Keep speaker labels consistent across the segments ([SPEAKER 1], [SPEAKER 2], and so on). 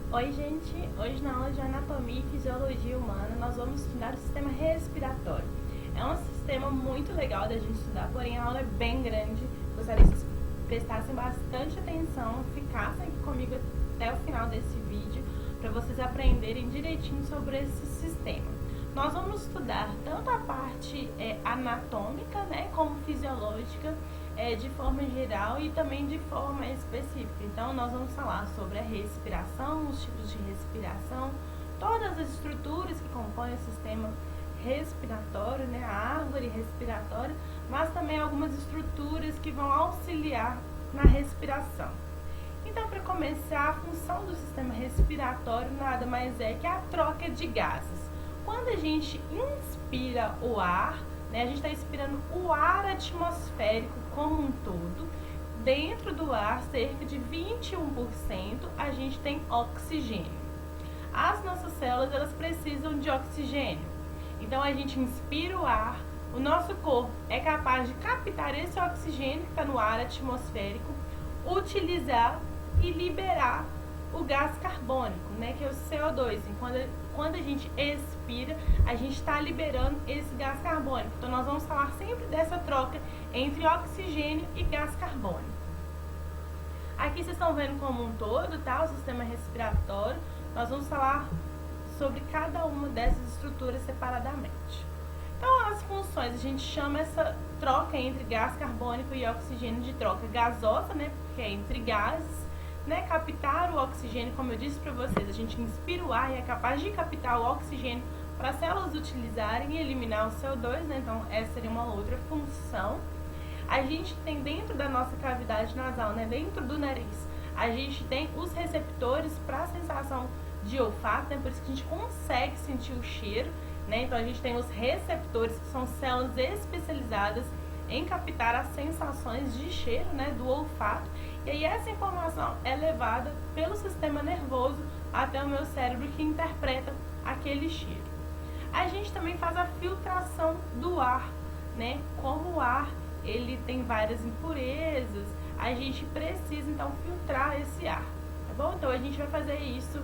[SPEAKER 1] Oi gente, hoje na aula de Anatomia e Fisiologia Humana nós vamos estudar o sistema respiratório. É um sistema muito legal da gente estudar, porém a aula é bem grande. Gostaria que vocês prestassem bastante atenção, ficassem aqui comigo até o final desse vídeo para vocês aprenderem direitinho sobre esse sistema. Nós vamos estudar tanto a parte anatômica, né, como fisiológica, de forma geral e também de forma específica. Então, nós vamos falar sobre a respiração, os tipos de respiração, todas as estruturas que compõem o sistema respiratório, né, a árvore respiratória, mas também algumas estruturas que vão auxiliar na respiração. Então, para começar, a função do sistema respiratório nada mais é que a troca de gases. Quando a gente inspira o ar, né, a gente está inspirando o ar atmosférico como um todo. Dentro do ar, cerca de 21% a gente tem oxigênio. As nossas células, elas precisam de oxigênio. Então, a gente inspira o ar, o nosso corpo é capaz de captar esse oxigênio que está no ar atmosférico, utilizar e liberar o gás carbônico, né, que é o CO2. Quando a gente expira, a gente está liberando esse gás carbônico. Então, nós vamos falar sempre dessa troca entre oxigênio e gás carbônico. Aqui vocês estão vendo como um todo, tá? O sistema respiratório. Nós vamos falar sobre cada uma dessas estruturas separadamente. Então, as funções, a gente chama essa troca entre gás carbônico e oxigênio de troca gasosa, né? Porque é entre gases. Né, captar o oxigênio, como eu disse para vocês, a gente inspira o ar e é capaz de captar o oxigênio para as células utilizarem e eliminar o CO2, né? Então essa seria uma outra função. A gente tem dentro da nossa cavidade nasal, né, dentro do nariz, a gente tem os receptores para a sensação de olfato, né? Por isso que a gente consegue sentir o cheiro, né? Então a gente tem os receptores, que são células especializadas em captar as sensações de cheiro, né, do olfato. E aí essa informação é levada pelo sistema nervoso até o meu cérebro, que interpreta aquele cheiro. A gente também faz a filtração do ar, né? Como o ar ele tem várias impurezas, a gente precisa então filtrar esse ar, tá bom? Então a gente vai fazer isso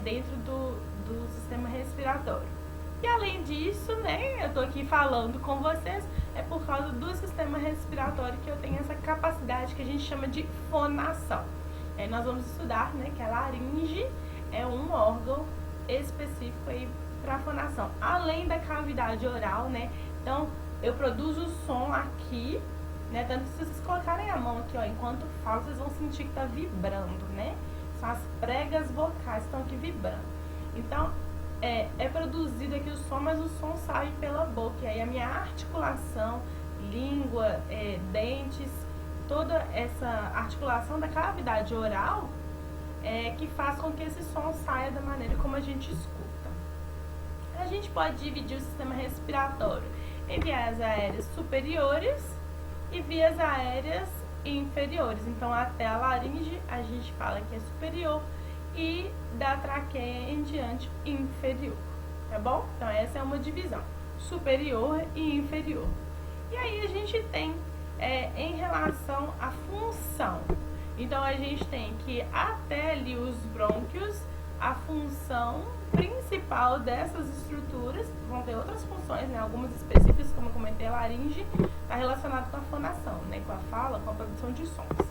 [SPEAKER 1] dentro do sistema respiratório. E além disso, né, eu tô aqui falando com vocês, é por causa do sistema respiratório que eu tenho essa capacidade que a gente chama de fonação. Nós vamos estudar, né, que a laringe é um órgão específico aí para fonação. Além da cavidade oral, né, então eu produzo o som aqui, né, tanto que se vocês colocarem a mão aqui, ó, enquanto falo, vocês vão sentir que tá vibrando, né, são as pregas vocais que estão aqui vibrando. Então, é produzido aqui o som, mas o som sai pela boca. E aí a minha articulação, língua, dentes, toda essa articulação da cavidade oral que faz com que esse som saia da maneira como a gente escuta. A gente pode dividir o sistema respiratório em vias aéreas superiores e vias aéreas inferiores. Então, até a laringe a gente fala que é superior, e da traqueia em diante inferior, tá bom? Então essa é uma divisão, superior e inferior. E aí a gente tem em relação à função, então a gente tem que até ali os brônquios, a função principal dessas estruturas, vão ter outras funções, né? Algumas específicas, como eu comentei, a laringe está relacionada com a fonação, né? Com a fala, com a produção de sons.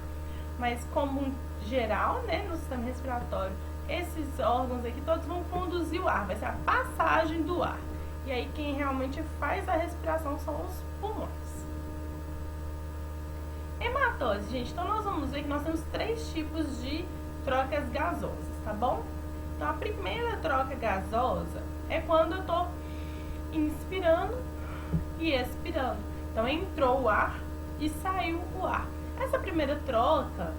[SPEAKER 1] Mas como geral, né, no sistema respiratório, esses órgãos aqui todos vão conduzir o ar, vai ser a passagem do ar. E aí quem realmente faz a respiração são os pulmões. Hematose, gente, então nós vamos ver que nós temos 3 tipos de trocas gasosas, tá bom? Então a primeira troca gasosa é quando eu tô inspirando e expirando. Então entrou o ar e saiu o ar. Essa primeira troca,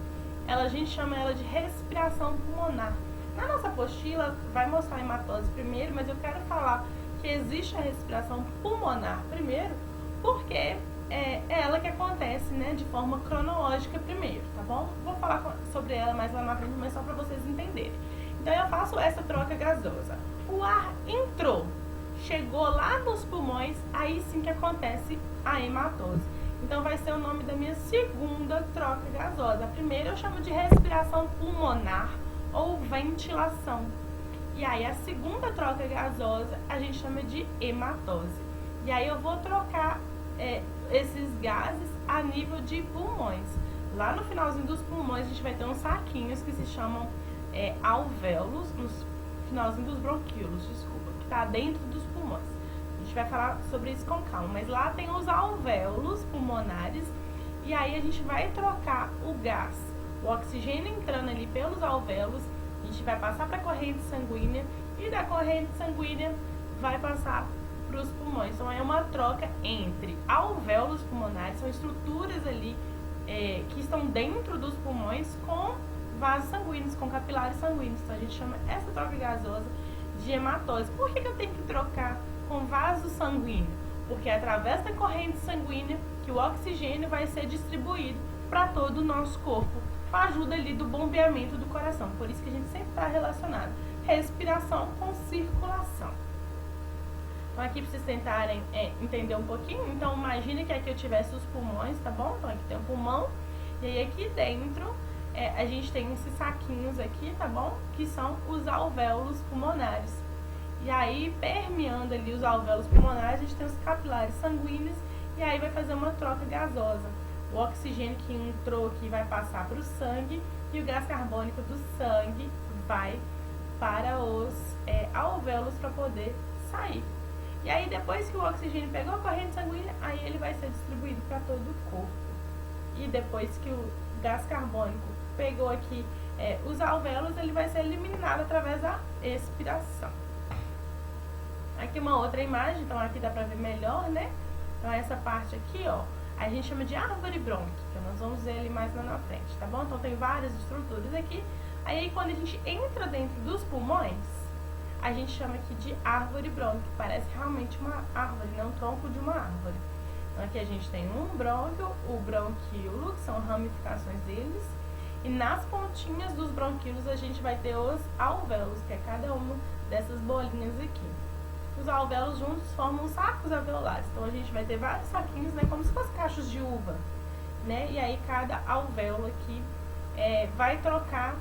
[SPEAKER 1] a gente chama ela de respiração pulmonar. Na nossa apostila vai mostrar a hematose primeiro, mas eu quero falar que existe a respiração pulmonar primeiro, porque é ela que acontece, né, de forma cronológica primeiro, tá bom? Vou falar sobre ela mais lá na frente, mas só para vocês entenderem. Então eu faço essa troca gasosa. O ar entrou, chegou lá nos pulmões, aí sim que acontece a hematose. Então vai ser o nome da minha segunda troca gasosa. A primeira eu chamo de respiração pulmonar, ou ventilação. E aí a segunda troca gasosa a gente chama de hematose. E aí eu vou trocar esses gases a nível de pulmões. Lá no finalzinho dos pulmões a gente vai ter uns saquinhos que se chamam alvéolos, no finalzinho dos bronquíolos, desculpa, que está dentro dos pulmões. A gente vai falar sobre isso com calma, mas lá tem os alvéolos pulmonares e aí a gente vai trocar o gás, o oxigênio entrando ali pelos alvéolos, a gente vai passar para a corrente sanguínea e da corrente sanguínea vai passar para os pulmões. Então é uma troca entre alvéolos pulmonares, são estruturas ali que estão dentro dos pulmões com vasos sanguíneos, com capilares sanguíneos. Então a gente chama essa troca gasosa de hematose. Por que eu tenho que trocar com vaso sanguíneo? Porque é através da corrente sanguínea que o oxigênio vai ser distribuído para todo o nosso corpo, com a ajuda ali do bombeamento do coração. Por isso que a gente sempre está relacionado respiração com circulação. Então aqui para vocês tentarem entender um pouquinho, então imagine que aqui eu tivesse os pulmões, tá bom? Então aqui tem o pulmão, e aí aqui dentro a gente tem esses saquinhos aqui, tá bom? Que são os alvéolos pulmonares. E aí, permeando ali os alvéolos pulmonares, a gente tem os capilares sanguíneos, e aí vai fazer uma troca gasosa. O oxigênio que entrou aqui vai passar para o sangue, e o gás carbônico do sangue vai para os alvéolos para poder sair. E aí, depois que o oxigênio pegou a corrente sanguínea, aí ele vai ser distribuído para todo o corpo. E depois que o gás carbônico pegou aqui os alvéolos, ele vai ser eliminado através da expiração. Aqui uma outra imagem, então aqui dá pra ver melhor, né? Então essa parte aqui, ó, a gente chama de árvore brônquica, nós vamos ver ele mais lá na frente, tá bom? Então tem várias estruturas aqui. Aí quando a gente entra dentro dos pulmões, a gente chama aqui de árvore brônquica, parece realmente uma árvore, né? Um tronco de uma árvore. Então aqui a gente tem um brônquio, o bronquíolo, que são ramificações deles, e nas pontinhas dos bronquíolos a gente vai ter os alvéolos, que é cada uma dessas bolinhas aqui. Os alvéolos juntos formam sacos alveolares, então a gente vai ter vários saquinhos, né, como se fossem cachos de uva, né? E aí cada alvéolo aqui vai trocar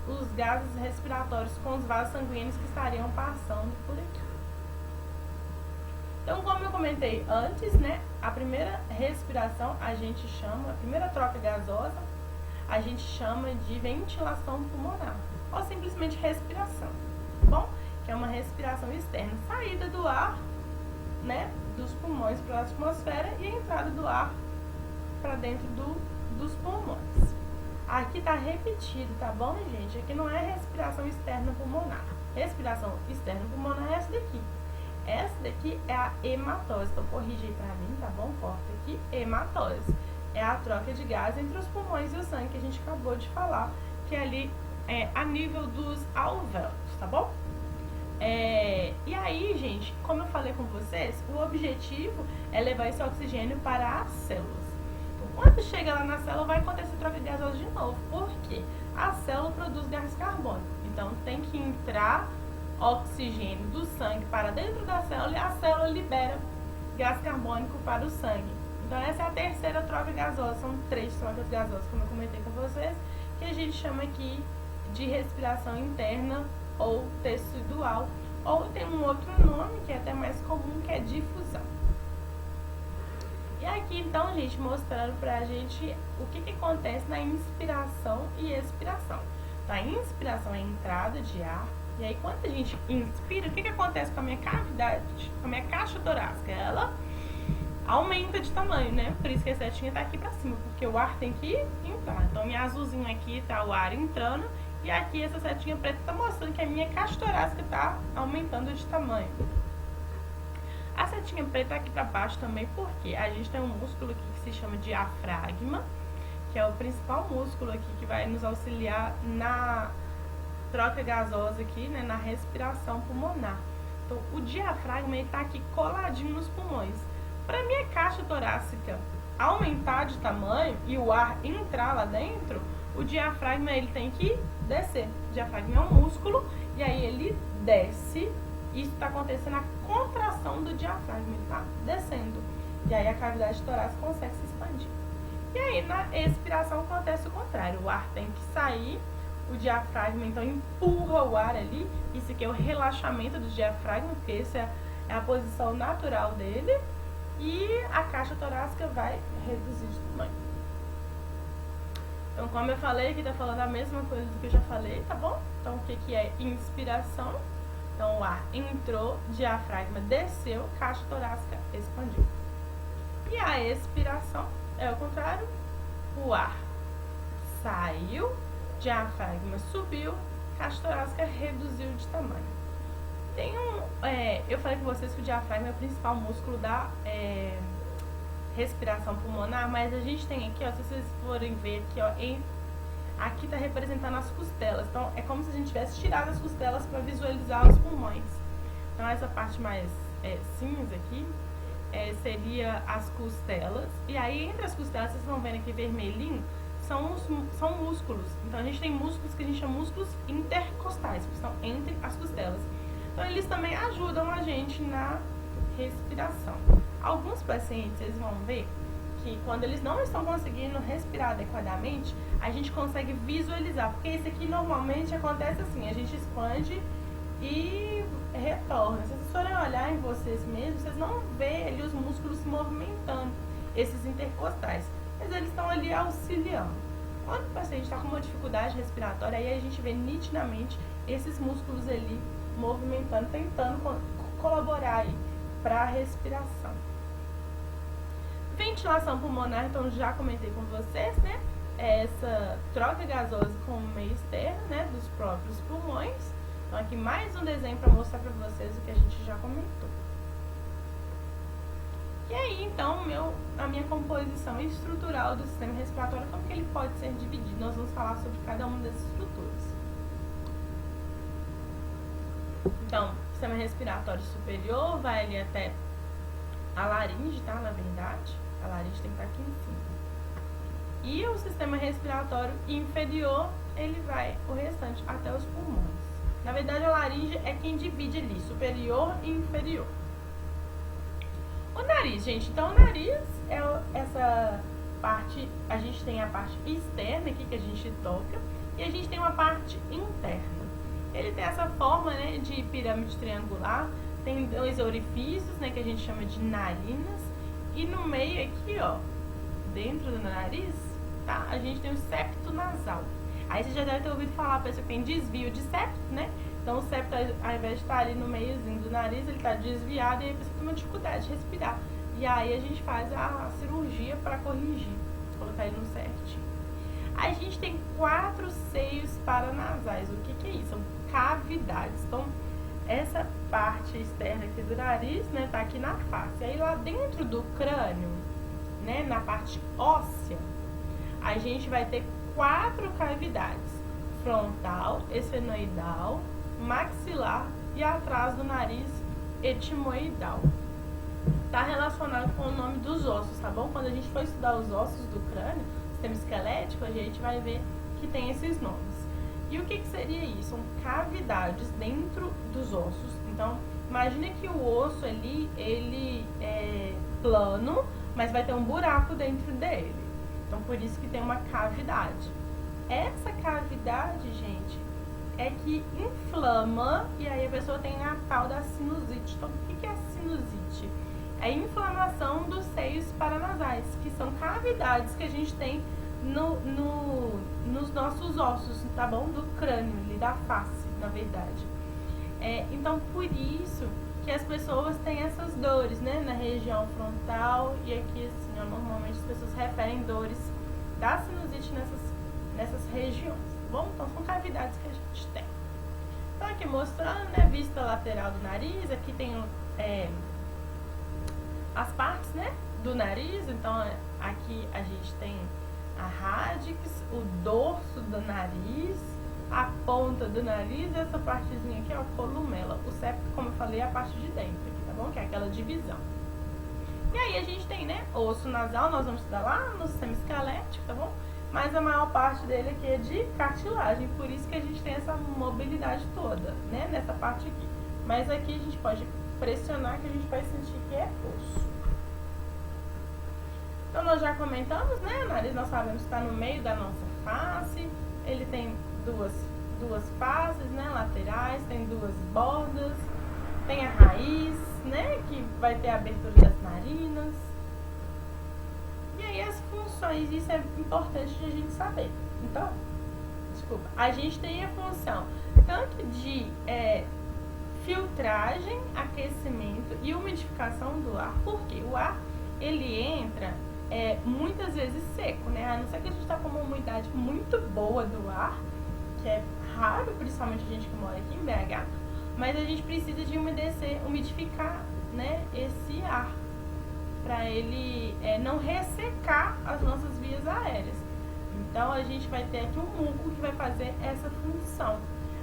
[SPEAKER 1] os gases respiratórios com os vasos sanguíneos que estariam passando por aqui. Então, como eu comentei antes, né, a primeira respiração a gente chama, a primeira troca gasosa, a gente chama de ventilação pulmonar, ou simplesmente respiração, tá bom? Que é uma respiração externa, saída do ar, né, dos pulmões para a atmosfera e a entrada do ar para dentro dos pulmões. Aqui tá repetido, tá bom, gente? Aqui não é respiração externa pulmonar. Respiração externa pulmonar é essa daqui. Essa daqui é a hematose. Então, corrige aí pra mim, tá bom? Corta aqui. Hematose. É a troca de gás entre os pulmões e o sangue que a gente acabou de falar, que é ali a nível dos alvéolos, tá bom? E aí, gente, como eu falei com vocês, o objetivo é levar esse oxigênio para as células. Quando chega lá na célula, vai acontecer troca de gasosa de novo. Por quê? A célula produz gás carbônico. Então, tem que entrar oxigênio do sangue para dentro da célula e a célula libera gás carbônico para o sangue. Então, essa é a terceira troca gasosa. São 3 trocas gasosas, como eu comentei com vocês, que a gente chama aqui de respiração interna ou tecidual. Ou tem um outro nome, que é até mais comum, que é difusão. E aqui, então, gente, mostrando pra gente o que acontece na inspiração e expiração. Então, a inspiração é a entrada de ar. E aí, quando a gente inspira, o que acontece com a minha cavidade, com a minha caixa torácica? Ela aumenta de tamanho, né? Por isso que a setinha tá aqui pra cima, porque o ar tem que entrar. Então, minha azulzinha aqui tá o ar entrando. E aqui, essa setinha preta tá mostrando que a minha caixa torácica tá aumentando de tamanho. A setinha preta aqui para baixo também, porque a gente tem um músculo aqui que se chama diafragma, que é o principal músculo aqui que vai nos auxiliar na troca gasosa aqui, né, na respiração pulmonar. Então, o diafragma está aqui coladinho nos pulmões. Para minha caixa torácica aumentar de tamanho e o ar entrar lá dentro, o diafragma ele tem que descer. O diafragma é um músculo e aí ele desce. Isso está acontecendo na contração do diafragma, ele está descendo. E aí a cavidade torácica consegue se expandir. E aí na expiração acontece o contrário. O ar tem que sair, o diafragma então empurra o ar ali, isso aqui é o relaxamento do diafragma, porque essa é a posição natural dele, e a caixa torácica vai reduzir de tamanho. Então, como eu falei, aqui tá falando a mesma coisa do que eu já falei, tá bom? Então, o que é inspiração? Então, o ar entrou, diafragma desceu, caixa torácica expandiu. E a expiração é o contrário, o ar saiu, diafragma subiu, caixa torácica reduziu de tamanho. Tem eu falei com vocês que o diafragma é o principal músculo da respiração pulmonar, mas a gente tem aqui, ó, se vocês forem ver aqui, ó, aqui tá representando as costelas. Então, é como se a gente tivesse tirado as costelas para visualizar os pulmões. Então, essa parte mais cinza aqui seria as costelas. E aí, entre as costelas, vocês estão vendo aqui vermelhinho, são músculos. Então, a gente tem músculos que a gente chama músculos intercostais, que estão entre as costelas. Então, eles também ajudam a gente na respiração. Alguns pacientes, vocês vão ver que quando eles não estão conseguindo respirar adequadamente, a gente consegue visualizar, porque isso aqui normalmente acontece assim, a gente expande e retorna. Se vocês forem olhar em vocês mesmos, vocês não vê ali os músculos se movimentando, esses intercostais, mas eles estão ali auxiliando. Quando o paciente está com uma dificuldade respiratória, aí a gente vê nitidamente esses músculos ali movimentando, tentando colaborar aí para a respiração. Ventilação pulmonar, então já comentei com vocês, né? Essa troca gasosa com o meio externo, né? Dos próprios pulmões. Então aqui mais um desenho para mostrar para vocês o que a gente já comentou. E aí, então, a minha composição estrutural do sistema respiratório, como que ele pode ser dividido? Nós vamos falar sobre cada uma das estruturas. Então, o sistema respiratório superior vai ali até a laringe, tá? Na verdade, a laringe tem que estar aqui em cima. E o sistema respiratório inferior, ele vai o restante até os pulmões. Na verdade, a laringe é quem divide ali, superior e inferior. O nariz, gente, então o nariz é essa parte, a gente tem a parte externa aqui que a gente toca e a gente tem uma parte interna. Ele tem essa forma, né, de pirâmide triangular, tem dois orifícios, né, que a gente chama de narinas, e no meio aqui, ó, dentro do nariz, tá, a gente tem o septo nasal. Aí você já deve ter ouvido falar, a pessoa que tem desvio de septo, né? Então o septo, ao invés de estar ali no meiozinho do nariz, ele está desviado e aí a pessoa tem uma dificuldade de respirar. E aí a gente faz a cirurgia para corrigir, colocar ele no certinho. A gente tem 4 seios paranasais. O que é isso? São cavidades. Então, essa parte externa aqui do nariz, né, tá aqui na face. Aí lá dentro do crânio, né, na parte óssea, a gente vai ter 4 cavidades: frontal, esfenoidal, maxilar e atrás do nariz, etimoidal. Tá relacionado com o nome dos ossos, tá bom? Quando a gente for estudar os ossos do crânio, sistema esquelético, a gente vai ver que tem esses nomes. E o que seria isso? São cavidades dentro dos ossos. Então, imagine que o osso ali, ele é plano, mas vai ter um buraco dentro dele. Então, por isso que tem uma cavidade. Essa cavidade, gente, é que inflama e aí a pessoa tem a tal da sinusite. Então, o que é a sinusite? É a inflamação dos seios paranasais, que são cavidades que a gente tem nos nossos ossos, tá bom? Do crânio, ali da face, na verdade. Então, por isso que as pessoas têm essas dores, né? Na região frontal e aqui, assim, ó, normalmente as pessoas referem dores da sinusite nessas regiões, tá bom? Então, são cavidades que a gente tem. Então, aqui mostrando, né? Vista lateral do nariz, aqui tem as partes, né? Do nariz, então, aqui a gente tem a radix, o dorso do nariz, a ponta do nariz, essa partezinha aqui é a columela. O septo, como eu falei, é a parte de dentro aqui, tá bom? Que é aquela divisão. E aí a gente tem, né, osso nasal, nós vamos estudar lá no sistema esquelético, tá bom? Mas a maior parte dele aqui é de cartilagem, por isso que a gente tem essa mobilidade toda, né, nessa parte aqui. Mas aqui a gente pode pressionar que a gente vai sentir que é osso. Então, nós já comentamos, né? O nariz, nós sabemos que está no meio da nossa face. Ele tem duas faces, né, laterais, tem duas bordas, tem a raiz, né, que vai ter a abertura das narinas. E aí as funções, isso é importante de a gente saber. Então, a gente tem a função tanto de filtragem, aquecimento e umidificação do ar, porque o ar, ele entra muitas vezes seco, né? A não ser que a gente está com uma umidade muito boa do ar, que é raro, principalmente a gente que mora aqui em BH, mas a gente precisa de umidificar, né, esse ar, para ele não ressecar as nossas vias aéreas. Então a gente vai ter aqui um muco que vai fazer essa função.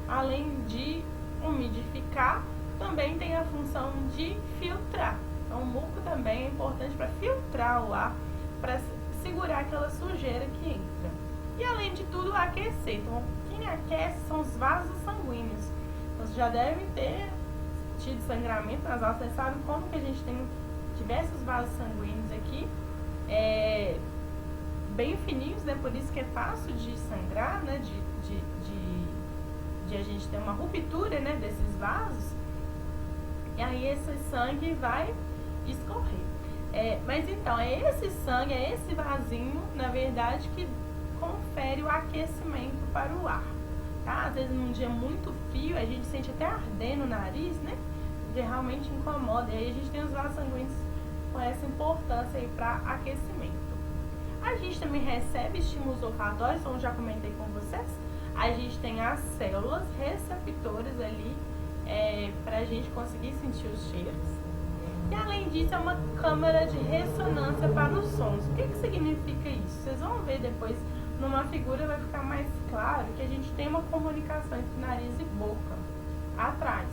[SPEAKER 1] Além de umidificar, também tem a função de filtrar. Então o muco também é importante para filtrar o ar, para segurar aquela sujeira que entra. E além de tudo, aquecer. Então quem aquece são os vasos sanguíneos. Então, você já deve ter tido sangramento nas aulas, vocês sabem como que a gente tem diversos vasos sanguíneos aqui, bem fininhos, né? Por isso que é fácil de sangrar, né? De a gente ter uma ruptura, né, desses vasos. E aí esse sangue vai escorrer. Mas então, é esse sangue, é esse vasinho, na verdade, que confere o aquecimento para o ar. Tá? Às vezes num dia muito frio, a gente sente até arder no nariz, né? Que realmente incomoda. E aí a gente tem os vasos sanguíneos com essa importância aí para aquecimento. A gente também recebe estímulos olfatórios, como eu já comentei com vocês. A gente tem as células receptores ali para a gente conseguir sentir os cheiros. E além disso, é uma câmara de ressonância para os sons. O que significa isso? Vocês vão ver depois, numa figura vai ficar mais claro que a gente tem uma comunicação entre nariz e boca atrás.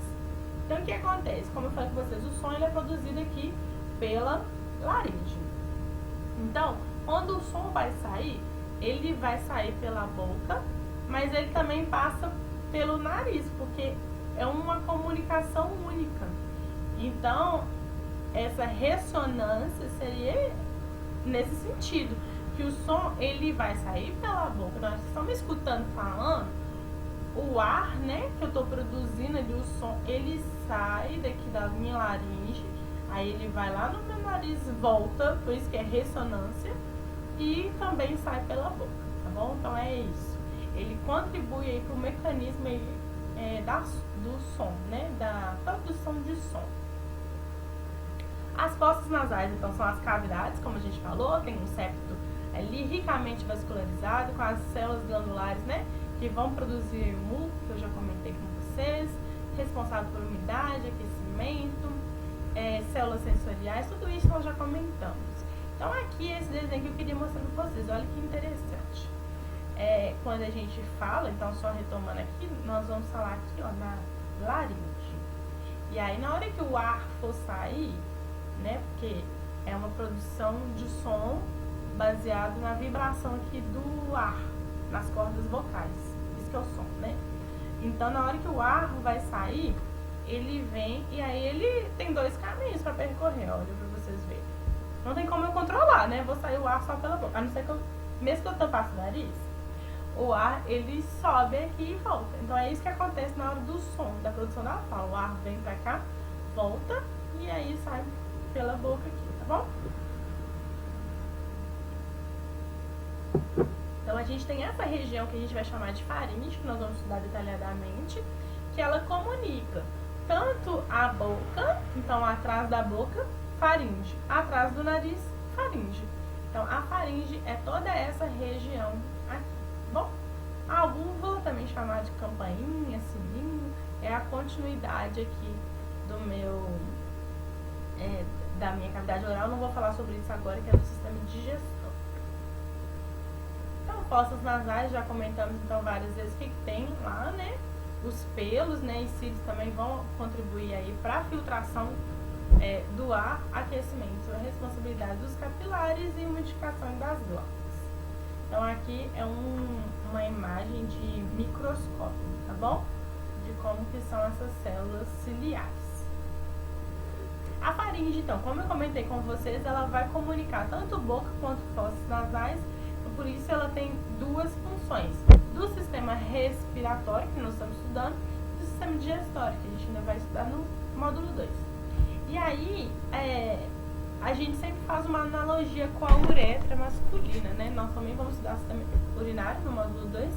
[SPEAKER 1] Então o que acontece? Como eu falei com vocês, o som ele é produzido aqui pela laringe. Então, quando o som vai sair, ele vai sair pela boca, mas ele também passa pelo nariz, porque é uma comunicação única. Então, essa ressonância seria nesse sentido, que o som ele vai sair pela boca. Nós estamos me escutando falando, o ar, né, que eu estou produzindo ali, o som, ele sai daqui da minha laringe, aí ele vai lá no meu nariz, volta, por isso que é ressonância, e também sai pela boca, tá bom? Então é isso. Ele contribui aí para o mecanismo aí, do som, né, da produção de som. As fossas nasais, então, são as cavidades, como a gente falou, tem um septo ali ricamente vascularizado, com as células glandulares, né, que vão produzir muco, que eu já comentei com vocês, responsável por umidade, aquecimento, células sensoriais, tudo isso nós já comentamos. Então aqui esse desenho que eu queria mostrar para vocês, olha que interessante. Quando a gente fala, então só retomando aqui, nós vamos falar aqui, ó, na laringe. E aí na hora que o ar for sair, né, porque é uma produção de som baseado na vibração aqui do ar, nas cordas vocais, isso que é o som, né? Então na hora que o ar vai sair, ele vem e aí ele tem dois caminhos para percorrer, olha para vocês verem. Não tem como eu controlar, né? Vou sair o ar só pela boca, a não ser que eu, mesmo que eu tampasse o nariz, o ar ele sobe aqui e volta. Então é isso que acontece na hora do som, da produção da fala. O ar vem pra cá, volta e aí sai pela boca aqui, tá bom? Então a gente tem essa região que a gente vai chamar de faringe, que nós vamos estudar detalhadamente, que ela comunica tanto a boca, então atrás da boca, faringe, atrás do nariz, faringe. Então a faringe é toda essa região aqui, bom? A úvula, também chamada de campainha, sininho, é a continuidade aqui do meu, da minha cavidade oral. Não vou falar sobre isso agora, que é do sistema de digestão. Então, fossas nasais, já comentamos então várias vezes que tem lá, né? Os pelos, né, e cílios também vão contribuir aí para a filtração do ar, aquecimento, a responsabilidade dos capilares e umidificação das glândulas. Então aqui é uma imagem de microscópio, tá bom? De como que são essas células ciliares. A faringe, então, como eu comentei com vocês, ela vai comunicar tanto boca quanto fossas nasais, então, por isso ela tem duas funções. do sistema respiratório, que nós estamos estudando, e do sistema digestório, que a gente ainda vai estudar no módulo 2. E aí, a gente sempre faz uma analogia com a uretra masculina, né? Nós também vamos estudar o sistema urinário no módulo 2.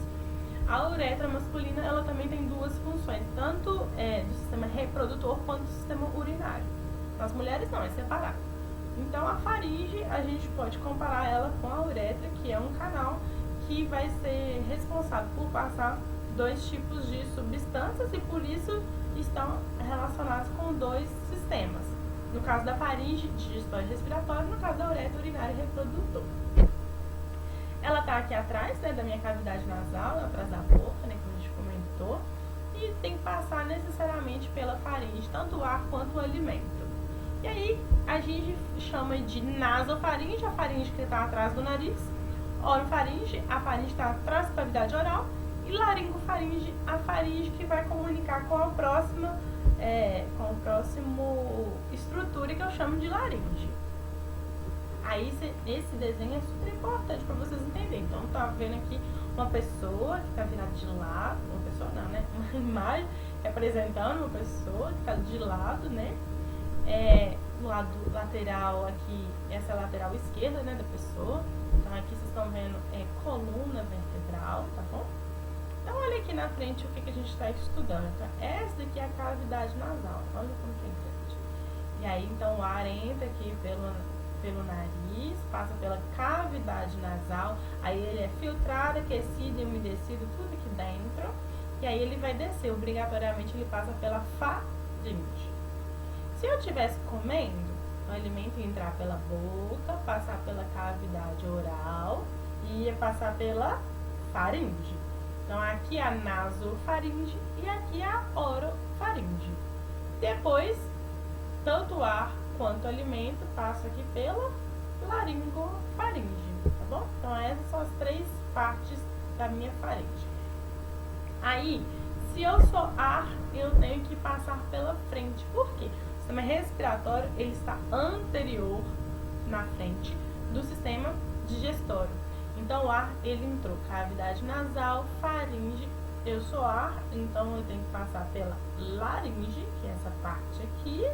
[SPEAKER 1] A uretra masculina, ela também tem duas funções, tanto do sistema reprodutor quanto do sistema urinário. Nas mulheres não, é separado. Então, a faringe, a gente pode comparar ela com a uretra, que é um canal que vai ser responsável por passar dois tipos de substâncias e por isso estão relacionados com dois sistemas. No caso da faringe, digestório e respiratório, no caso da uretra, urinário e reprodutor. Ela está aqui atrás, né, da minha cavidade nasal, atrás da boca, né, como a gente comentou, e tem que passar necessariamente pela faringe, tanto o ar quanto o alimento. E aí, a gente chama de nasofaringe, a faringe que está atrás do nariz, orofaringe, a faringe está atrás da cavidade oral, e laringofaringe, a faringe que vai comunicar com a próxima estrutura que eu chamo de laringe. Aí esse desenho é super importante para vocês entenderem. Então tá vendo aqui uma pessoa que está virada de lado, uma pessoa não, né? Uma imagem representando uma pessoa que está de lado, né? No lado lateral aqui, essa é a lateral esquerda, né, da pessoa. Então aqui vocês estão vendo coluna vertebral, tá bom? Então olha aqui na frente o que a gente está estudando. Então, essa daqui é a cavidade nasal. Olha como que é grande. E aí então o ar entra aqui pelo nariz, passa pela cavidade nasal, aí ele é filtrado, aquecido e umedecido, tudo aqui dentro, e aí ele vai descer, obrigatoriamente ele passa pela faringe. Se eu estivesse comendo, o alimento ia entrar pela boca, passar pela cavidade oral e ia passar pela faringe. Então aqui é a nasofaringe e aqui é a orofaringe. Depois, tanto o ar quanto o alimento passa aqui pela laringofaringe, tá bom? Então essas são as três partes da minha faringe. Aí, se eu sou ar, eu tenho que passar pela frente. Por quê? O sistema respiratório, ele está anterior, na frente, do sistema digestório. Então o ar, ele entrou cavidade nasal, faringe, eu sou ar, então eu tenho que passar pela laringe, que é essa parte aqui,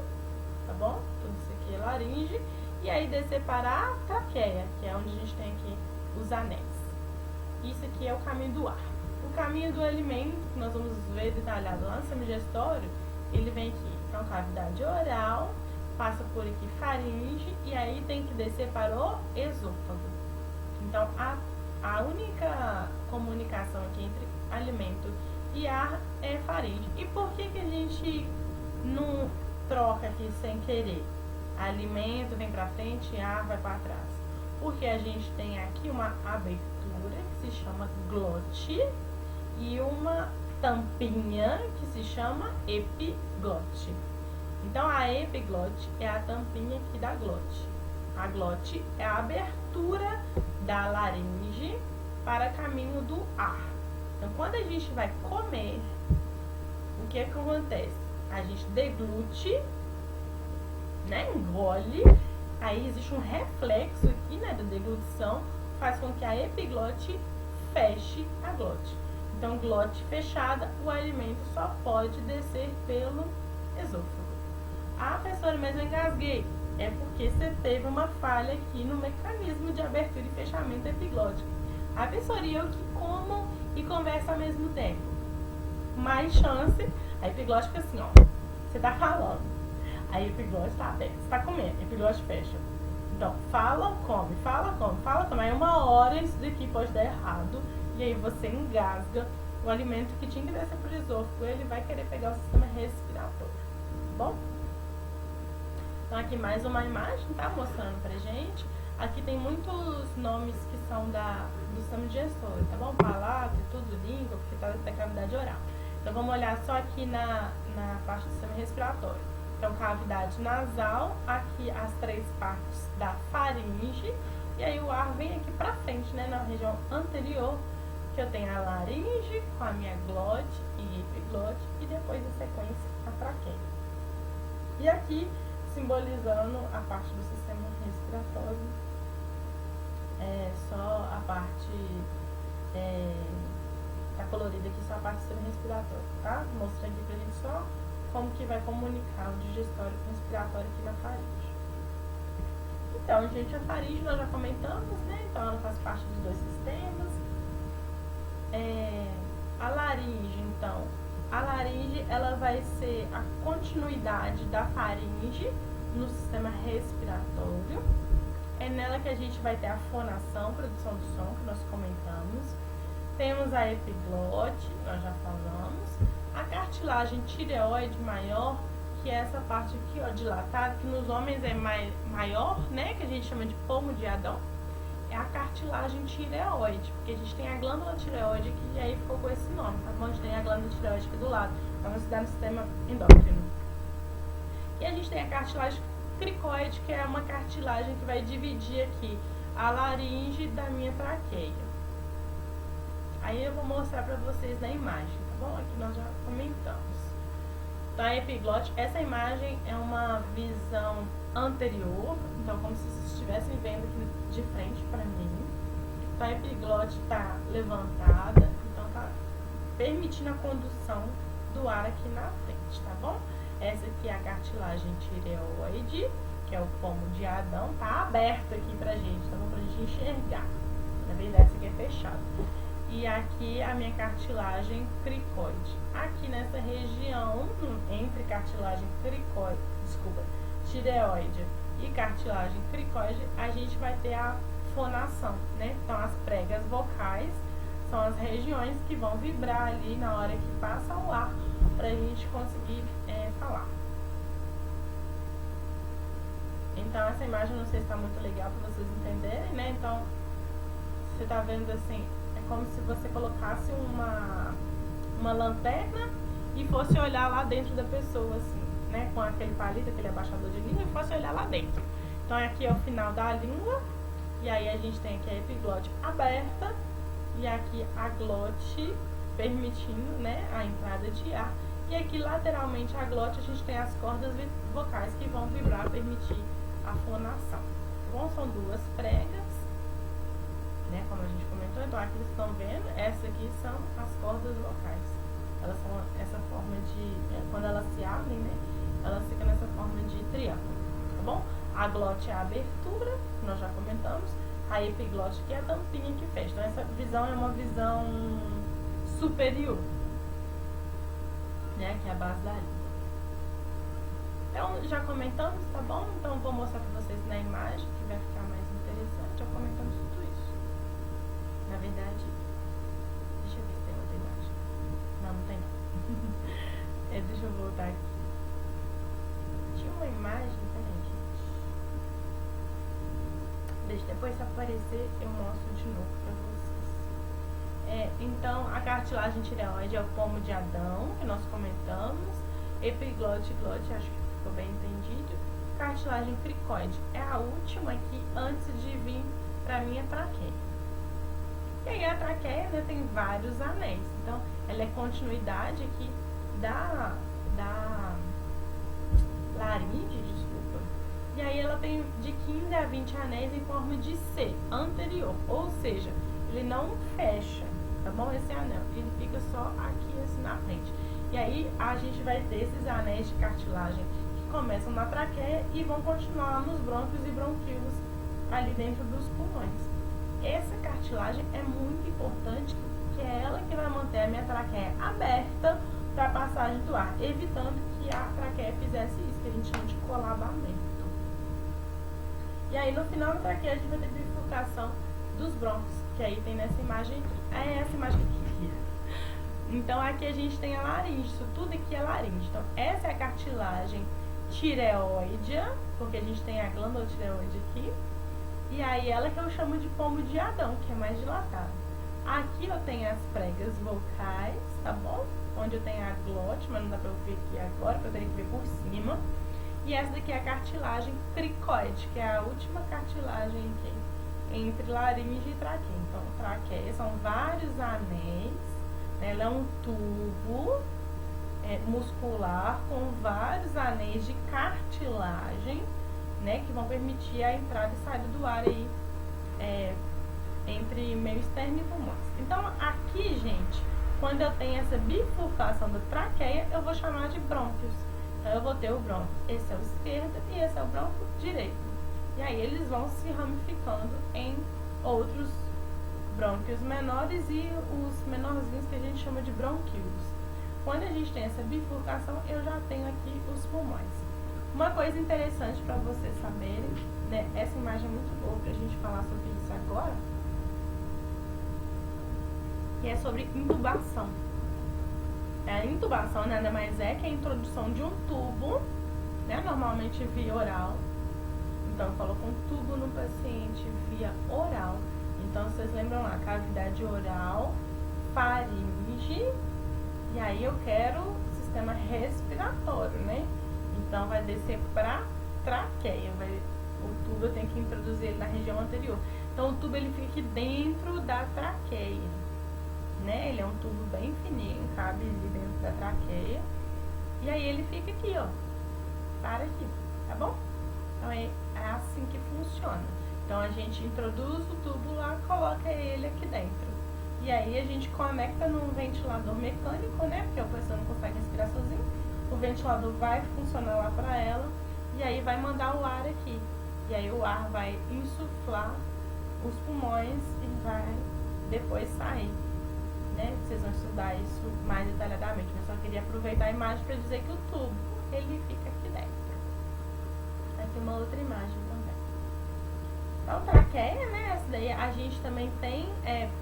[SPEAKER 1] tá bom? Tudo isso aqui é laringe. E aí descer para a traqueia, que é onde a gente tem aqui os anéis. Isso aqui é o caminho do ar. O caminho do alimento, que nós vamos ver detalhado lá no sistema digestório, ele vem aqui, então cavidade oral, passa por aqui faringe, e aí tem que descer para o esôfago. Então a única comunicação aqui entre alimento e ar é faringe. E por que a gente não troca aqui sem querer? Alimento vem para frente e ar vai para trás. Porque a gente tem aqui uma abertura que se chama glote e uma tampinha que se chama epiglote. Então a epiglote é a tampinha aqui da glote. A glote é a abertura da laringe para caminho do ar. Então quando a gente vai comer, o que acontece? A gente deglute, né, engole, aí existe um reflexo aqui, né, da deglutição, faz com que a epiglote feche a glote. Então, glote fechada, o alimento só pode descer pelo esôfago. Ah, professora, mas eu engasguei. É porque você teve uma falha aqui no mecanismo de abertura e fechamento epiglótico. A professora e eu que como e conversa ao mesmo tempo. Mais chance, a epiglote fica assim, ó. Você tá falando, a epiglote tá aberta. Você tá comendo, a epiglote fecha. Então, fala, come, fala, come, fala, come. Aí uma hora isso daqui pode dar errado. E aí você engasga o alimento que tinha que descer pro esôfago. Ele vai querer pegar o sistema respiratório. Tá bom? Então aqui mais uma imagem, tá? Mostrando pra gente. Aqui tem muitos nomes que são do sistema digestório, tá bom? Palato, tudo, língua, porque tá da cavidade oral. Então vamos olhar só aqui na parte do sistema respiratório. Então cavidade nasal, aqui as três partes da faringe. E aí o ar vem aqui pra frente, né? Na região anterior, que eu tenho a laringe com a minha glote e epiglote. E depois, na sequência, a traqueia. E aqui, simbolizando a parte do sistema respiratório, só a parte tá colorida aqui só a parte do sistema respiratório, tá? Mostrando aqui pra gente só como que vai comunicar o digestório com o respiratório aqui na faringe. Então, gente, a faringe nós já comentamos, né? Então, ela faz parte dos dois sistemas. A laringe, então, a laringe, ela vai ser a continuidade da faringe no sistema respiratório. É nela que a gente vai ter a fonação, produção do som, que nós comentamos. Temos a epiglote, nós já falamos. A cartilagem tireoide maior, que é essa parte aqui, ó, dilatada, que nos homens é maior, né, que a gente chama de pomo de Adão. É a cartilagem tireoide, porque a gente tem a glândula tireoide aqui, e aí ficou com esse nome, tá bom? A gente tem a glândula tireoide aqui do lado, para se dar no sistema endócrino. E a gente tem a cartilagem cricoide, que é uma cartilagem que vai dividir aqui a laringe da minha traqueia. Aí eu vou mostrar para vocês na imagem, tá bom? Aqui nós já comentamos. Então, a epiglote, essa imagem é uma visão anterior, então como se vocês estivessem vendo aqui de frente para mim. Então, a epiglote está levantada, então está permitindo a condução do ar aqui na frente, tá bom? Essa aqui é a cartilagem tireoide, que é o pomo de Adão, tá aberto aqui pra gente, tá bom? Pra gente enxergar. Na verdade, essa aqui é fechada. E aqui a minha cartilagem cricoide. Aqui nessa região, entre cartilagem tireoide e cartilagem cricoide, a gente vai ter a fonação, né? Então, as pregas vocais são as regiões que vão vibrar ali na hora que passa o ar, pra gente conseguir falar. Então, essa imagem, não sei se está muito legal para vocês entenderem, né? Então, você tá vendo assim, é como se você colocasse uma lanterna e fosse olhar lá dentro da pessoa, assim, né? Com aquele palito, aquele abaixador de língua, e fosse olhar lá dentro. Então, aqui é o final da língua, e aí a gente tem aqui a epiglote aberta, e aqui a glote permitindo, né, a entrada de ar. E aqui lateralmente a glote a gente tem as cordas vocais que vão vibrar, permitir a fonação. Bom, são duas pregas, né, como a gente comentou. Então aqui vocês estão vendo, essa aqui são as cordas vocais. Elas são essa forma de, quando elas se abrem, né, elas ficam nessa forma de triângulo, tá bom? A glote é a abertura, que nós já comentamos. A epiglote, que é a tampinha que fecha. Então essa visão é uma visão superior, né, que é a base da língua. Então, já comentamos, tá bom? Então, vou mostrar pra vocês na imagem, que vai ficar mais interessante. Já comentamos tudo isso. Na verdade, deixa eu ver se tem outra imagem. Não, não tem não. Deixa eu voltar aqui. Tinha uma imagem, peraí, gente. Deixa depois, se aparecer, eu mostro de novo pra vocês. Então, a cartilagem tireoide é o pomo de Adão, que nós comentamos. Epiglote e glote, acho que ficou bem entendido. Cartilagem cricoide é a última aqui, antes de vir para a minha traqueia. E aí a traqueia, né, tem vários anéis. Então, ela é continuidade aqui da laringe, desculpa. E aí ela tem de 15 a 20 anéis em forma de C, anterior. Ou seja, ele não fecha, tá bom? Esse anel, ele fica só aqui assim na frente. E aí a gente vai ter esses anéis de cartilagem que começam na traqueia e vão continuar nos brônquios e bronquíolos ali dentro dos pulmões. Essa cartilagem é muito importante, que é ela que vai manter a minha traqueia aberta para a passagem do ar, evitando que a traqueia fizesse isso, que a gente chama de colabamento. E aí no final da traqueia a gente vai ter bifurcação dos brônquios, que aí tem nessa imagem aqui. É essa imagem aqui. Então aqui a gente tem a laringe, isso tudo aqui é laringe. Então essa é a cartilagem tireoide, porque a gente tem a glândula tireoide aqui. E aí ela que eu chamo de pomo de Adão, que é mais dilatada. Aqui eu tenho as pregas vocais, tá bom? Onde eu tenho a glote, mas não dá pra eu ver aqui agora, porque eu teria que ver por cima. E essa daqui é a cartilagem cricoide, que é a última cartilagem aqui, entre laringe e traqueia. Então, traqueia são vários anéis, né? Ela é um tubo muscular com vários anéis de cartilagem, né, que vão permitir a entrada e saída do ar aí entre meio externo e pulmões. Então, aqui, gente, Quando eu tenho essa bifurcação da traqueia, eu vou chamar de brônquios. Então, eu vou ter o brônquio, esse é o esquerdo e esse é o brônquio direito. E aí, eles vão se ramificando em outros brônquios menores e os menorzinhos que a gente chama de bronquíolos. Quando a gente tem essa bifurcação, eu já tenho aqui os pulmões. Uma coisa interessante para vocês saberem, né, essa imagem é muito boa para a gente falar sobre isso agora, que é sobre intubação. A intubação nada mais é que a introdução de um tubo, né, normalmente via oral. Então, coloca um tubo no paciente via oral. Então, vocês lembram lá, cavidade oral, faringe, e aí eu quero sistema respiratório, né? Então, vai descer para traqueia, o tubo eu tenho que introduzir ele na região anterior. Então, o tubo ele fica aqui dentro da traqueia, né? Ele é um tubo bem fininho, cabe ali dentro da traqueia. E aí, ele fica aqui, ó, para aqui, tá bom? Então, é assim que funciona. Então, a gente introduz o tubo lá, coloca ele aqui dentro. E aí, a gente conecta num ventilador mecânico, né? Porque a pessoa não consegue respirar sozinho. O ventilador vai funcionar lá para ela. E aí, vai mandar o ar aqui. E aí, o ar vai insuflar os pulmões e vai depois sair, né? Vocês vão estudar isso mais detalhadamente. Mas só queria aproveitar a imagem para dizer que o tubo, ele fica aqui dentro. Aqui uma outra imagem também. Então, traqueia, né? Essa daí a gente também tem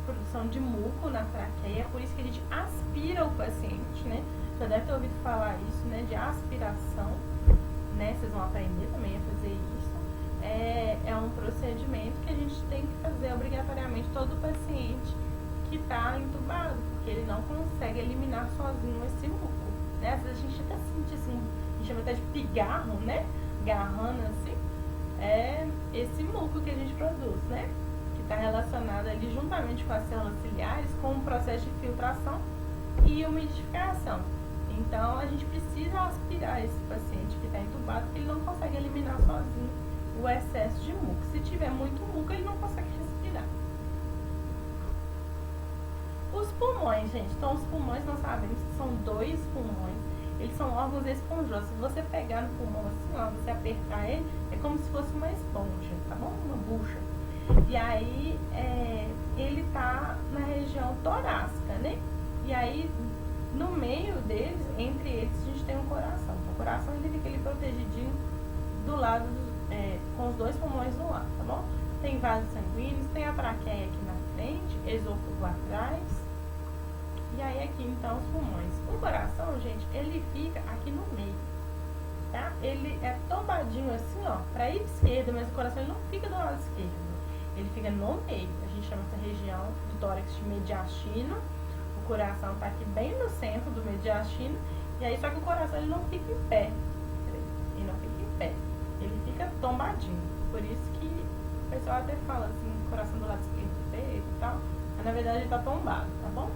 [SPEAKER 1] produção de muco na traqueia, por isso que a gente aspira o paciente, né? Você deve ter ouvido falar isso, né? De aspiração, né? Vocês vão aprender também a fazer isso. É um procedimento que a gente tem que fazer obrigatoriamente todo paciente que está entubado, porque ele não consegue eliminar sozinho esse muco, né? Às vezes a gente até sente assim, a gente chama até de pigarro, né? Garrando assim, é esse muco que a gente produz, né? Que está relacionado ali juntamente com as células ciliares, com o processo de filtração e umidificação. Então, a gente precisa aspirar esse paciente que está entubado, porque ele não consegue eliminar sozinho o excesso de muco. Se tiver muito muco, ele não consegue respirar. Os pulmões, gente. Então, os pulmões, nós sabemos que são 2 pulmões. Eles são órgãos esponjosos. Se você pegar no pulmão assim, ó, você apertar ele, é como se fosse uma esponja, tá bom? Uma bucha. E aí, ele tá na região torácica, né? E aí, no meio deles, entre eles, a gente tem um coração. O coração, ele fica ali protegidinho do lado, com os 2 pulmões do lado, tá bom? Tem vasos sanguíneos, tem a traqueia aqui na frente, esôfago atrás. E aí aqui então os pulmões. O coração, gente, ele fica aqui no meio, tá? Ele é tombadinho assim, ó, pra ir esquerda, mas o coração ele não fica do lado esquerdo. Ele fica no meio. A gente chama essa região do tórax de mediastino. O coração tá aqui bem no centro do mediastino. E aí só que o coração ele não fica em pé. Ele não fica em pé. Ele fica tombadinho. Por isso que o pessoal até fala assim, coração do lado esquerdo do peito e tal. Mas na verdade ele tá tombado, tá bom?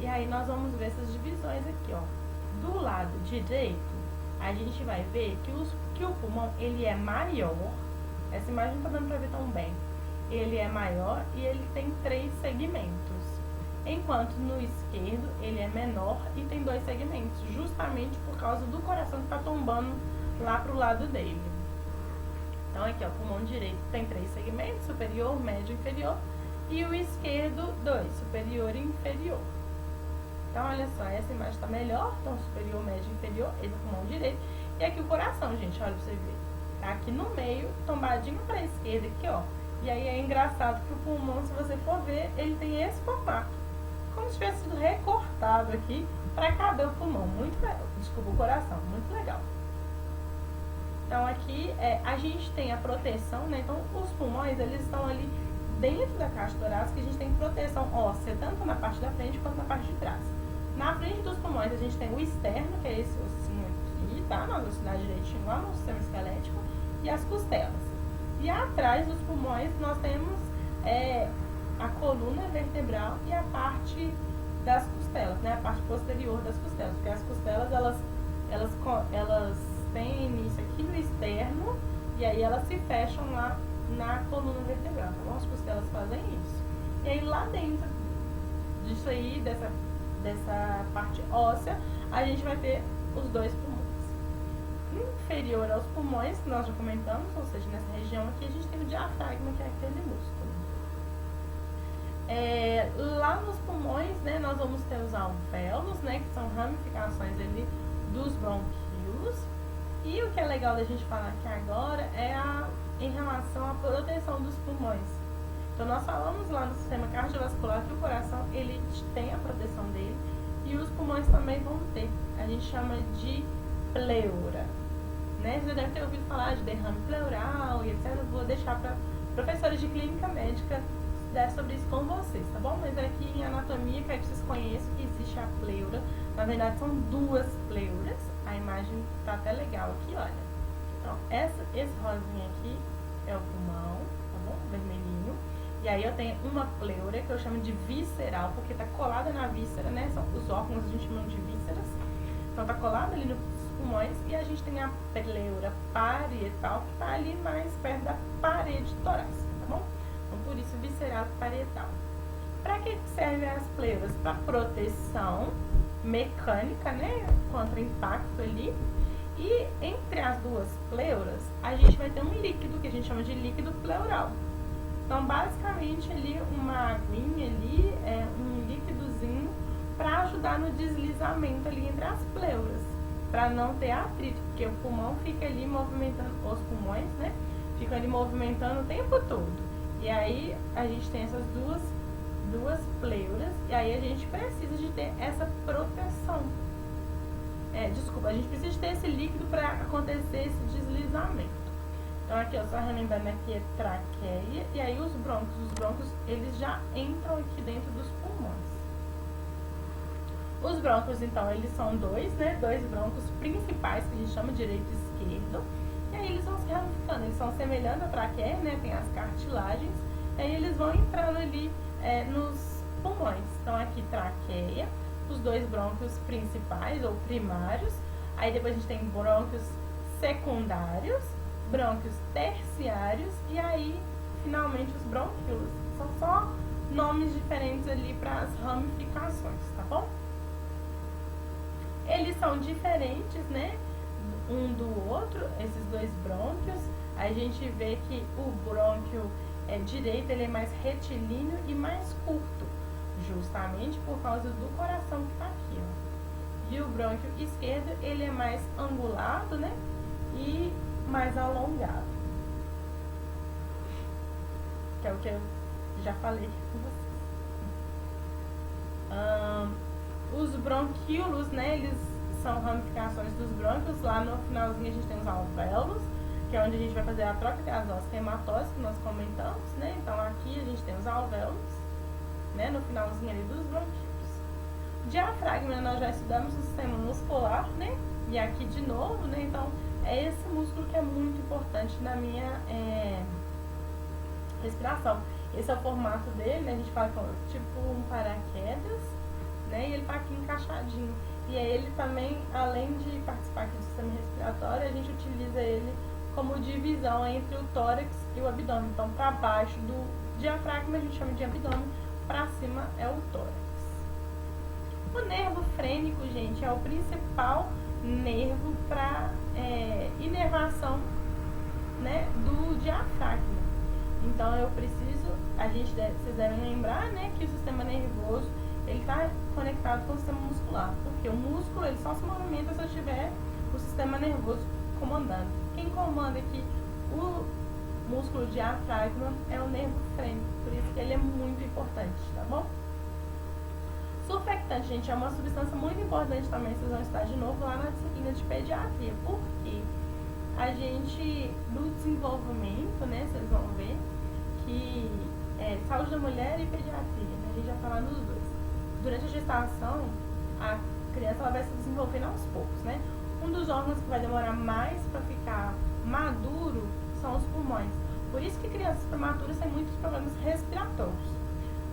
[SPEAKER 1] E aí nós vamos ver essas divisões aqui, ó. Do lado direito, a gente vai ver que o pulmão, ele é maior. Essa imagem não tá dando pra ver tão bem. Ele é maior e ele tem 3 segmentos. Enquanto no esquerdo, ele é menor e tem 2 segmentos. Justamente por causa do coração que tá tombando lá pro lado dele. Então aqui, ó, o pulmão direito tem 3 segmentos, superior, médio e inferior. E o esquerdo, 2, superior e inferior. Então, olha só, essa imagem está melhor. Então, superior, médio e inferior, esse é o pulmão direito. E aqui o coração, gente, olha pra você ver. Tá aqui no meio, tombadinho pra esquerda aqui, ó. E aí é engraçado que o pulmão, se você for ver, ele tem esse formato. Como se tivesse sido recortado aqui pra caber o pulmão. Muito legal. Desculpa, o coração. Muito legal. Então, aqui a gente tem a proteção, né? Então, os pulmões, eles estão ali dentro da caixa torácica. A gente tem proteção óssea, tanto na parte da frente quanto na parte de trás. Na frente dos pulmões, a gente tem o externo, que é esse ossinho aqui, tá? Na velocidade direitinho lá no sistema esquelético. E as costelas. E atrás dos pulmões, nós temos a coluna vertebral e a parte das costelas, né? A parte posterior das costelas. Porque as costelas, elas têm início aqui no externo e aí elas se fecham lá na coluna vertebral, tá bom? As costelas fazem isso. E aí lá dentro disso aí, dessa parte óssea, a gente vai ter os dois pulmões. Inferior aos pulmões, que nós já comentamos, ou seja, nessa região aqui, a gente tem o diafragma, que é aquele músculo. Lá nos pulmões, né, nós vamos ter os alvéolos, né, que são ramificações ali dos bronquíolos. E o que é legal da gente falar aqui agora é em relação à proteção dos pulmões. Então, nós falamos lá no sistema cardiovascular que o coração, ele tem a proteção dele e os pulmões também vão ter. A gente chama de pleura, né? Você deve ter ouvido falar de derrame pleural e etc. Eu vou deixar para professores de clínica médica estudar sobre isso com vocês, tá bom? Mas aqui em anatomia, quero que vocês conheçam que existe a pleura. Na verdade, são duas pleuras. A imagem tá até legal aqui, olha. Então, esse rosinha aqui é o pulmão, tá bom? Vermelhinho. E aí eu tenho uma pleura que eu chamo de visceral, porque tá colada na víscera, né? São os órgãos, a gente chama de vísceras. Então tá colada ali nos pulmões. E a gente tem a pleura parietal, que tá ali mais perto da parede torácica, tá bom? Então por isso visceral parietal. Para que servem as pleuras? Para proteção mecânica, né? Contra impacto ali. E entre as duas pleuras, a gente vai ter um líquido que a gente chama de líquido pleural. Então, basicamente, ali uma aguinha ali, um líquidozinho para ajudar no deslizamento ali entre as pleuras, para não ter atrito, porque o pulmão fica ali movimentando, os pulmões, né? Ficam ali movimentando o tempo todo. E aí a gente tem essas duas pleuras, e aí a gente precisa de ter essa proteção. A gente precisa de ter esse líquido para acontecer esse deslizamento. Então aqui, ó, só relembrando aqui é traqueia, e aí os brônquios, eles já entram aqui dentro dos pulmões. Os brônquios, então, eles são dois brônquios principais, que a gente chama de direito e esquerdo, e aí eles vão se ramificando, eles são semelhantes à traqueia, né, tem as cartilagens, e aí eles vão entrando ali nos pulmões. Então aqui traqueia, os dois brônquios principais ou primários, aí depois a gente tem brônquios secundários, brônquios terciários e aí finalmente os bronquíolos. São só nomes diferentes ali para as ramificações, tá bom? Eles são diferentes, né, um do outro, esses dois brônquios. A gente vê que o brônquio direito ele é mais retilíneo e mais curto, justamente por causa do coração que está aqui, ó. E o brônquio esquerdo ele é mais angulado, né, e mais alongado, que é o que eu já falei aqui com vocês. Os bronquíolos, né, eles são ramificações dos brônquios. Lá no finalzinho a gente tem os alvéolos, que é onde a gente vai fazer a troca gasosas hematose, que nós comentamos, né? Então aqui a gente tem os alvéolos, né, no finalzinho ali dos bronquíolos. Diafragma, nós já estudamos o sistema muscular, né? E aqui de novo, né? Então é esse músculo que é muito importante na minha respiração. Esse é o formato dele, né? A gente fala tipo um paraquedas, né? E ele tá aqui encaixadinho. E aí ele também, além de participar aqui do sistema respiratório, a gente utiliza ele como divisão entre o tórax e o abdômen. Então, para baixo do diafragma a gente chama de abdômen, para cima é o tórax. O nervo frênico, gente, é o principal nervo para inervação, né, do diafragma. Então vocês devem lembrar, né, que o sistema nervoso ele está conectado com o sistema muscular, porque o músculo ele só se movimenta se eu tiver o sistema nervoso comandando. Quem comanda aqui o músculo diafragma é o nervo frênico, por isso que ele é muito importante, tá bom? Surfactante, gente, é uma substância muito importante também, vocês vão estudar de novo lá na disciplina de pediatria, porque a gente, no desenvolvimento, né, vocês vão ver que saúde da mulher e pediatria, né, a gente já tá lá nos dois. Durante a gestação, a criança ela vai se desenvolvendo aos poucos, né? Um dos órgãos que vai demorar mais para ficar maduro são os pulmões. Por isso que crianças prematuras têm muitos problemas respiratórios.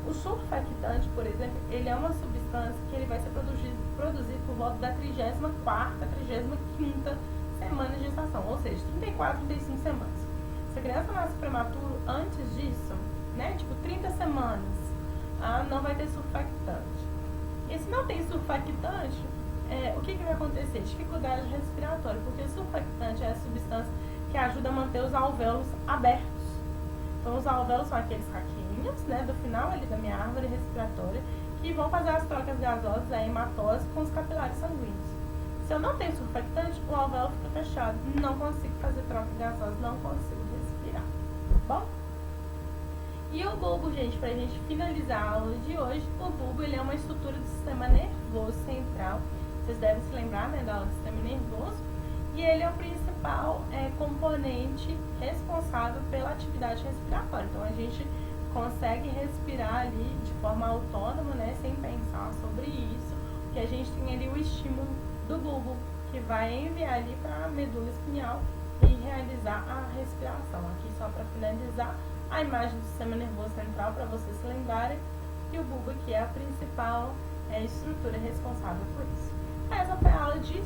[SPEAKER 1] O surfactante, por exemplo, ele é uma substância que ele vai ser produzido por volta da 34ª, 35ª semana de gestação, ou seja, 34, 35 semanas. Se a criança nasce prematuro antes disso, né, tipo 30 semanas, não vai ter surfactante. E se não tem surfactante, o que vai acontecer? Dificuldade respiratória, porque o surfactante é a substância que ajuda a manter os alvéolos abertos. Então, os alvéolos são aqueles caquinhos, né, do final ali da minha árvore respiratória, que vão fazer as trocas gasosas, a hematose, com os capilares sanguíneos. Se eu não tenho surfactante, o alvéolo fica fechado, não consigo fazer troca gasosa, não consigo respirar, tá bom? E o bulbo, gente, pra gente finalizar a aula de hoje, o bulbo ele é uma estrutura do sistema nervoso central. Vocês devem se lembrar, né, da aula do sistema nervoso. E ele é o principal componente responsável pela atividade respiratória. Então, a gente consegue respirar ali de forma autônoma, né, sem pensar sobre isso, porque a gente tem ali o estímulo do bulbo, que vai enviar ali para a medula espinhal e realizar a respiração. Aqui, só para finalizar, a imagem do sistema nervoso central, para vocês se lembrarem, e o bulbo, que é a principal estrutura responsável por isso. Essa foi a aula de